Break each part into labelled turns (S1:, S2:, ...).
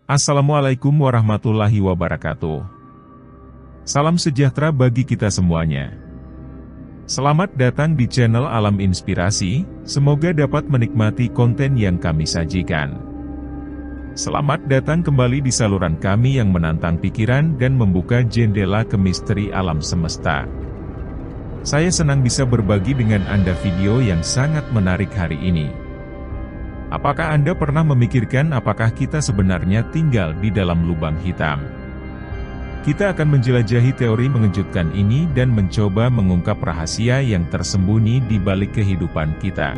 S1: Assalamualaikum warahmatullahi wabarakatuh. Salam sejahtera bagi kita semuanya. Selamat datang di channel Alam Inspirasi, semoga dapat menikmati konten yang kami sajikan. Selamat datang kembali di saluran kami yang menantang pikiran dan membuka jendela ke misteri alam semesta. Saya senang bisa berbagi dengan Anda video yang sangat menarik hari ini. Apakah Anda pernah memikirkan apakah kita sebenarnya tinggal di dalam lubang hitam? Kita akan menjelajahi teori mengejutkan ini dan mencoba mengungkap rahasia yang tersembunyi di balik kehidupan kita.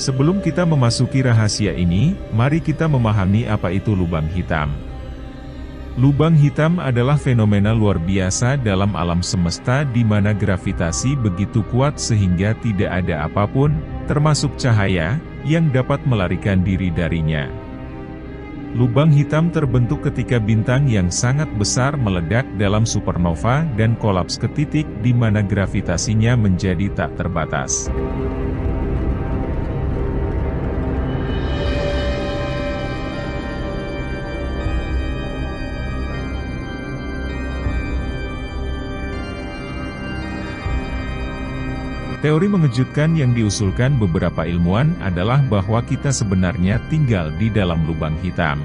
S1: Sebelum kita memasuki rahasia ini, mari kita memahami apa itu lubang hitam. Lubang hitam adalah fenomena luar biasa dalam alam semesta di mana gravitasi begitu kuat sehingga tidak ada apapun, termasuk cahaya, yang dapat melarikan diri darinya. Lubang hitam terbentuk ketika bintang yang sangat besar meledak dalam supernova dan kolaps ke titik di mana gravitasinya menjadi tak terbatas. Teori mengejutkan yang diusulkan beberapa ilmuwan adalah bahwa kita sebenarnya tinggal di dalam lubang hitam.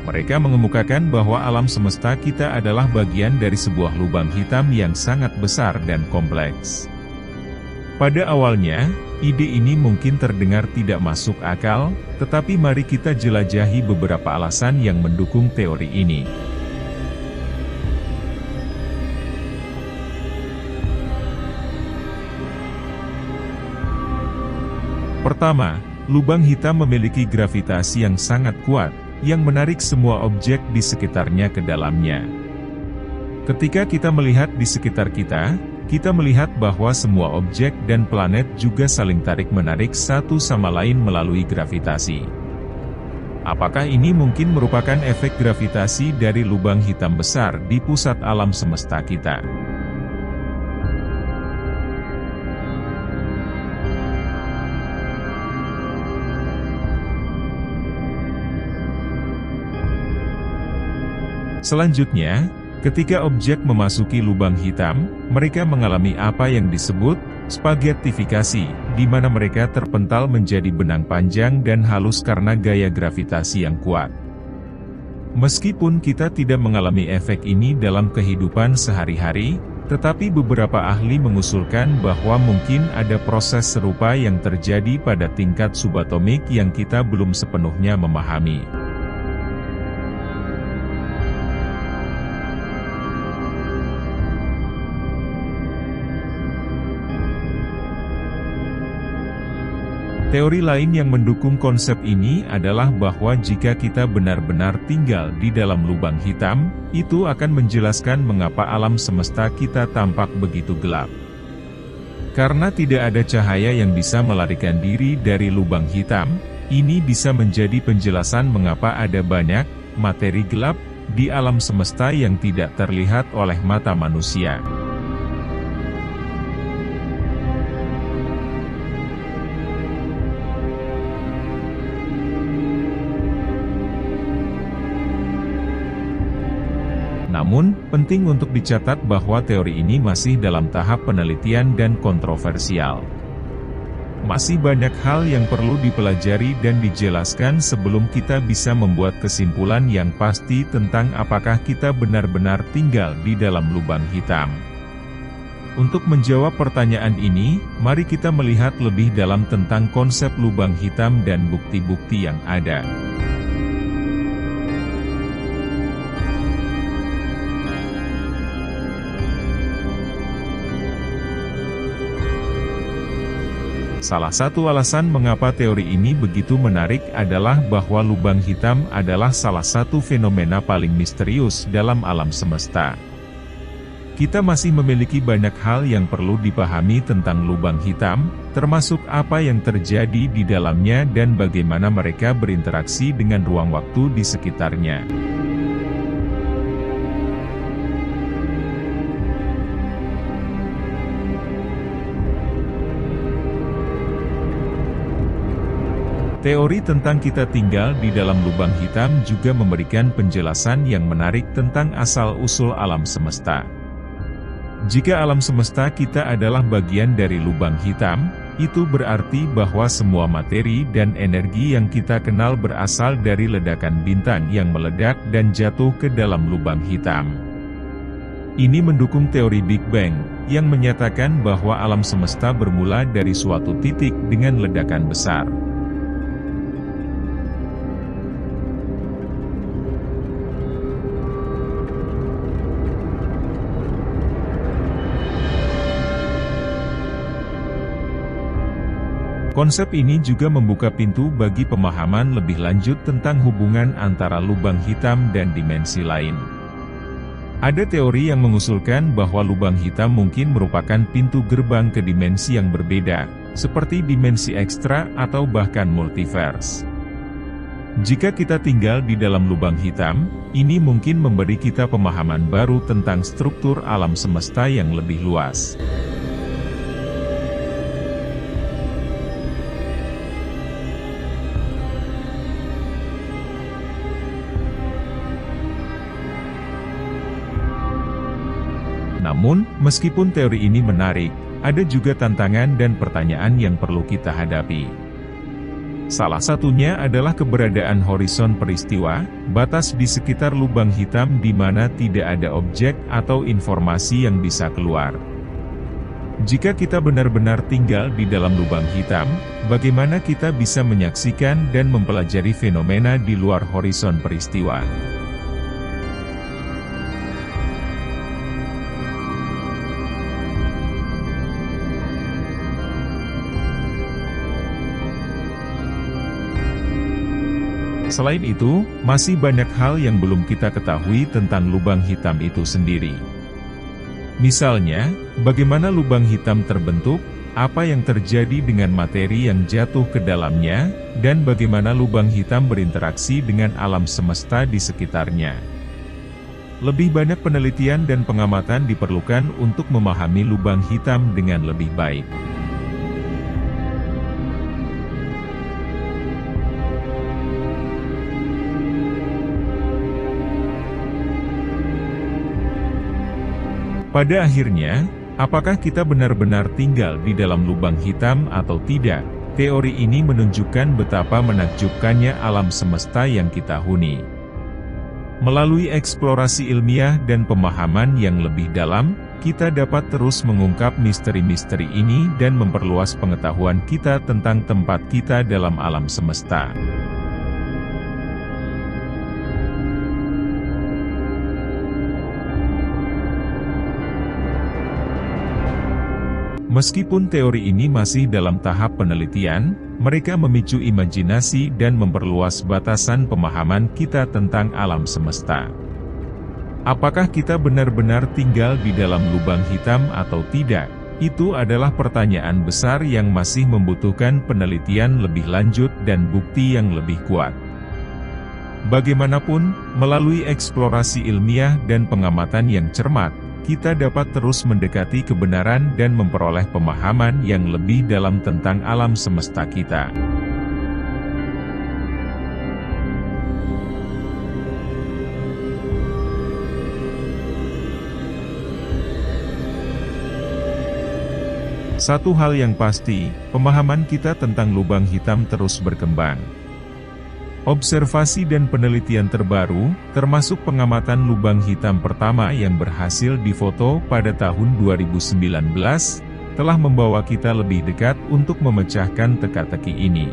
S1: Mereka mengemukakan bahwa alam semesta kita adalah bagian dari sebuah lubang hitam yang sangat besar dan kompleks. Pada awalnya, ide ini mungkin terdengar tidak masuk akal, tetapi mari kita jelajahi beberapa alasan yang mendukung teori ini. Pertama, lubang hitam memiliki gravitasi yang sangat kuat, yang menarik semua objek di sekitarnya ke dalamnya. Ketika kita melihat di sekitar kita melihat bahwa semua objek dan planet juga saling tarik-menarik satu sama lain melalui gravitasi. Apakah ini mungkin merupakan efek gravitasi dari lubang hitam besar di pusat alam semesta kita? Selanjutnya, ketika objek memasuki lubang hitam, mereka mengalami apa yang disebut spaghettifikasi, di mana mereka terpental menjadi benang panjang dan halus karena gaya gravitasi yang kuat. Meskipun kita tidak mengalami efek ini dalam kehidupan sehari-hari, tetapi beberapa ahli mengusulkan bahwa mungkin ada proses serupa yang terjadi pada tingkat subatomik yang kita belum sepenuhnya memahami. Teori lain yang mendukung konsep ini adalah bahwa jika kita benar-benar tinggal di dalam lubang hitam, itu akan menjelaskan mengapa alam semesta kita tampak begitu gelap. Karena tidak ada cahaya yang bisa melarikan diri dari lubang hitam, ini bisa menjadi penjelasan mengapa ada banyak materi gelap di alam semesta yang tidak terlihat oleh mata manusia. Namun, penting untuk dicatat bahwa teori ini masih dalam tahap penelitian dan kontroversial. Masih banyak hal yang perlu dipelajari dan dijelaskan sebelum kita bisa membuat kesimpulan yang pasti tentang apakah kita benar-benar tinggal di dalam lubang hitam. Untuk menjawab pertanyaan ini, mari kita melihat lebih dalam tentang konsep lubang hitam dan bukti-bukti yang ada. Salah satu alasan mengapa teori ini begitu menarik adalah bahwa lubang hitam adalah salah satu fenomena paling misterius dalam alam semesta. Kita masih memiliki banyak hal yang perlu dipahami tentang lubang hitam, termasuk apa yang terjadi di dalamnya dan bagaimana mereka berinteraksi dengan ruang waktu di sekitarnya. Teori tentang kita tinggal di dalam lubang hitam juga memberikan penjelasan yang menarik tentang asal-usul alam semesta. Jika alam semesta kita adalah bagian dari lubang hitam, itu berarti bahwa semua materi dan energi yang kita kenal berasal dari ledakan bintang yang meledak dan jatuh ke dalam lubang hitam. Ini mendukung teori Big Bang, yang menyatakan bahwa alam semesta bermula dari suatu titik dengan ledakan besar. Konsep ini juga membuka pintu bagi pemahaman lebih lanjut tentang hubungan antara lubang hitam dan dimensi lain. Ada teori yang mengusulkan bahwa lubang hitam mungkin merupakan pintu gerbang ke dimensi yang berbeda, seperti dimensi ekstra atau bahkan multiverse. Jika kita tinggal di dalam lubang hitam, ini mungkin memberi kita pemahaman baru tentang struktur alam semesta yang lebih luas. Namun, meskipun teori ini menarik, ada juga tantangan dan pertanyaan yang perlu kita hadapi. Salah satunya adalah keberadaan horizon peristiwa, batas di sekitar lubang hitam di mana tidak ada objek atau informasi yang bisa keluar. Jika kita benar-benar tinggal di dalam lubang hitam, bagaimana kita bisa menyaksikan dan mempelajari fenomena di luar horizon peristiwa? Selain itu, masih banyak hal yang belum kita ketahui tentang lubang hitam itu sendiri. Misalnya, bagaimana lubang hitam terbentuk, apa yang terjadi dengan materi yang jatuh ke dalamnya, dan bagaimana lubang hitam berinteraksi dengan alam semesta di sekitarnya. Lebih banyak penelitian dan pengamatan diperlukan untuk memahami lubang hitam dengan lebih baik. Pada akhirnya, apakah kita benar-benar tinggal di dalam lubang hitam atau tidak? Teori ini menunjukkan betapa menakjubkannya alam semesta yang kita huni. Melalui eksplorasi ilmiah dan pemahaman yang lebih dalam, kita dapat terus mengungkap misteri-misteri ini dan memperluas pengetahuan kita tentang tempat kita dalam alam semesta. Meskipun teori ini masih dalam tahap penelitian, mereka memicu imajinasi dan memperluas batasan pemahaman kita tentang alam semesta. Apakah kita benar-benar tinggal di dalam lubang hitam atau tidak? Itu adalah pertanyaan besar yang masih membutuhkan penelitian lebih lanjut dan bukti yang lebih kuat. Bagaimanapun, melalui eksplorasi ilmiah dan pengamatan yang cermat, kita dapat terus mendekati kebenaran dan memperoleh pemahaman yang lebih dalam tentang alam semesta kita. Satu hal yang pasti, pemahaman kita tentang lubang hitam terus berkembang. Observasi dan penelitian terbaru, termasuk pengamatan lubang hitam pertama yang berhasil difoto pada tahun 2019, telah membawa kita lebih dekat untuk memecahkan teka-teki ini.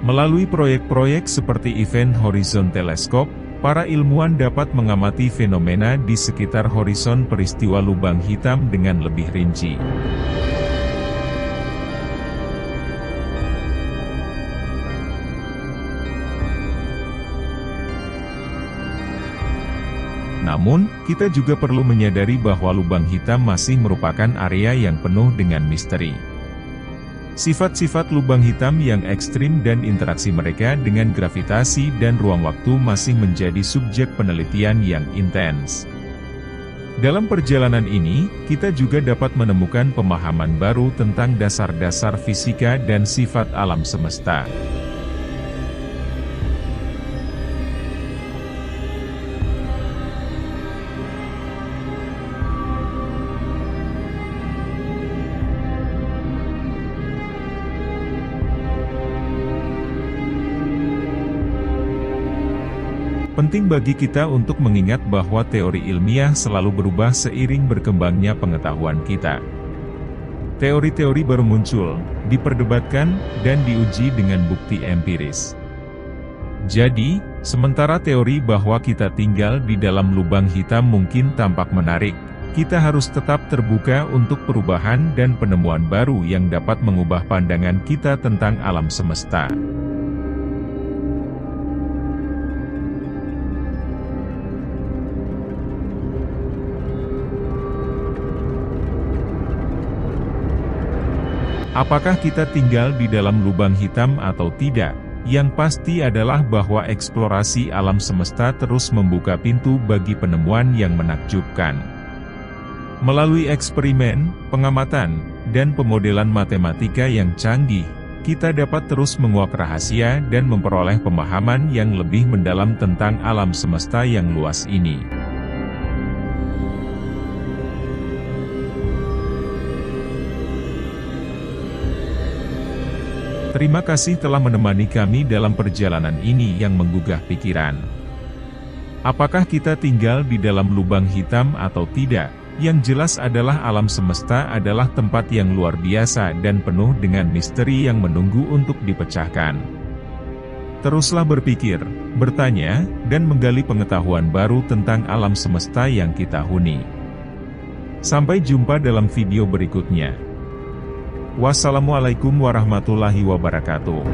S1: Melalui proyek-proyek seperti Event Horizon Telescope, para ilmuwan dapat mengamati fenomena di sekitar horizon peristiwa lubang hitam dengan lebih rinci. Namun, kita juga perlu menyadari bahwa lubang hitam masih merupakan area yang penuh dengan misteri. Sifat-sifat lubang hitam yang ekstrim dan interaksi mereka dengan gravitasi dan ruang waktu masih menjadi subjek penelitian yang intens. Dalam perjalanan ini, kita juga dapat menemukan pemahaman baru tentang dasar-dasar fisika dan sifat alam semesta. Penting bagi kita untuk mengingat bahwa teori ilmiah selalu berubah seiring berkembangnya pengetahuan kita. Teori-teori baru muncul, diperdebatkan, dan diuji dengan bukti empiris. Jadi, sementara teori bahwa kita tinggal di dalam lubang hitam mungkin tampak menarik, kita harus tetap terbuka untuk perubahan dan penemuan baru yang dapat mengubah pandangan kita tentang alam semesta. Apakah kita tinggal di dalam lubang hitam atau tidak? Yang pasti adalah bahwa eksplorasi alam semesta terus membuka pintu bagi penemuan yang menakjubkan. Melalui eksperimen, pengamatan, dan pemodelan matematika yang canggih, kita dapat terus menguak rahasia dan memperoleh pemahaman yang lebih mendalam tentang alam semesta yang luas ini. Terima kasih telah menemani kami dalam perjalanan ini yang menggugah pikiran. Apakah kita tinggal di dalam lubang hitam atau tidak? Yang jelas adalah alam semesta adalah tempat yang luar biasa dan penuh dengan misteri yang menunggu untuk dipecahkan. Teruslah berpikir, bertanya, dan menggali pengetahuan baru tentang alam semesta yang kita huni. Sampai jumpa dalam video berikutnya. Wassalamualaikum warahmatullahi wabarakatuh.